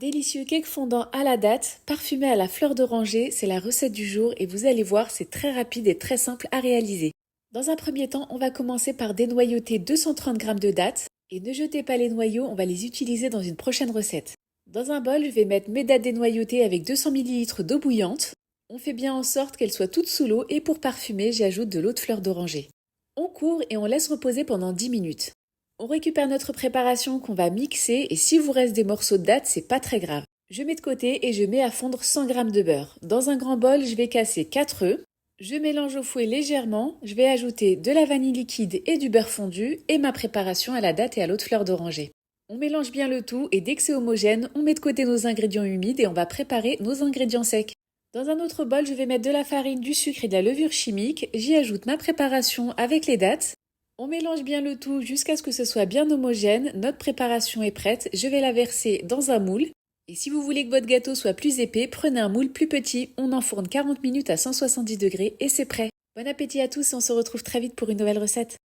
Délicieux cake fondant à la date, parfumé à la fleur d'oranger, c'est la recette du jour et vous allez voir, c'est très rapide et très simple à réaliser. Dans un premier temps, on va commencer par dénoyauter 230 g de dattes et ne jetez pas les noyaux, on va les utiliser dans une prochaine recette. Dans un bol, je vais mettre mes dattes dénoyautées avec 200 ml d'eau bouillante. On fait bien en sorte qu'elles soient toutes sous l'eau et pour parfumer, j'ajoute de l'eau de fleur d'oranger. On couvre et on laisse reposer pendant 10 minutes. On récupère notre préparation qu'on va mixer et si vous reste des morceaux de dattes, c'est pas très grave. Je mets de côté et je mets à fondre 100 g de beurre. Dans un grand bol, je vais casser 4 œufs. Je mélange au fouet légèrement. Je vais ajouter de la vanille liquide et du beurre fondu et ma préparation à la date et à l'eau de fleur d'oranger. On mélange bien le tout et dès que c'est homogène, on met de côté nos ingrédients humides et on va préparer nos ingrédients secs. Dans un autre bol, je vais mettre de la farine, du sucre et de la levure chimique. J'y ajoute ma préparation avec les dattes. On mélange bien le tout jusqu'à ce que ce soit bien homogène. Notre préparation est prête. Je vais la verser dans un moule. Et si vous voulez que votre gâteau soit plus épais, prenez un moule plus petit. On enfourne 40 minutes à 170 degrés et c'est prêt. Bon appétit à tous et on se retrouve très vite pour une nouvelle recette.